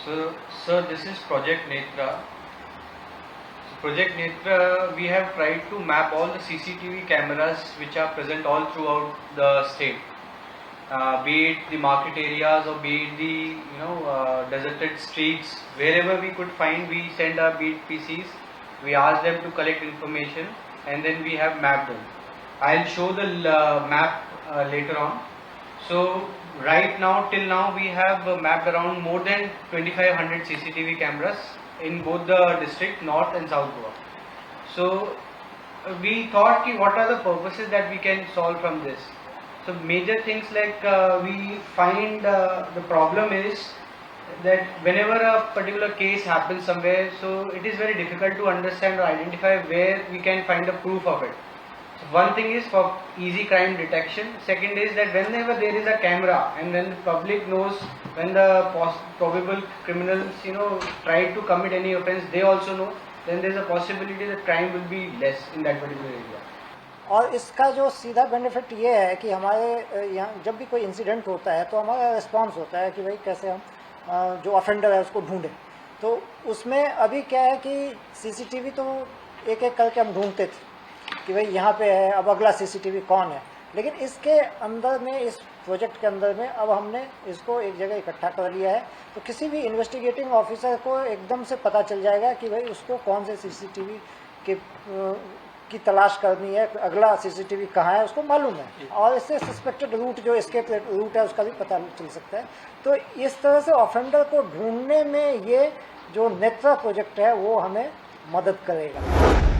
So this is Project Netra. Project Netra, we have tried to map all the CCTV cameras which are present all throughout the state. Be it the market areas or be it the deserted streets, wherever we could find, we send our beat PCs. We ask them to collect information, and then we have mapped them. I'll show the map later on. So right now, till now, we have mapped around more than 2500 CCTV cameras in both the district, North and South Goa. So we thought, what are the purposes that we can solve from this? So major things like we find the problem is that whenever a particular case happens somewhere, so it is very difficult to understand or identify where we can find the proof of it. So one thing is for easy crime detection. Second is that whenever there is a camera and when the public knows when the probable criminals try to commit any offense, they also know, then there is a possibility that crime will be less in that particular area. और इसका जो सीधा benefit ये है कि हमारे यहाँ जब भी कोई इंसिडेंट होता है तो हमारा रिस्पांस होता है कि भाई कैसे हम जो ऑफेंडर है उसको ढूंढें। तो उसमें अभी क्या है कि सीसीटीवी तो एक एक करके हम ढूंढते थे कि भाई यहाँ पे है, अब अगला सीसीटीवी कौन है, लेकिन इसके अंदर में, इस प्रोजेक्ट के अंदर में अब हमने इसको एक जगह इकट्ठा कर लिया है। तो किसी भी इन्वेस्टिगेटिंग ऑफिसर को एकदम से पता चल जाएगा कि भाई उसको कौन से सीसीटीवी की तलाश करनी है, अगला सीसीटीवी कहाँ है उसको मालूम है, और इससे सस्पेक्टेड रूट जो एस्केप रूट है उसका भी पता चल सकता है। तो इस तरह से ऑफेंडर को ढूंढने में ये जो नेत्रा प्रोजेक्ट है वो हमें मदद करेगा।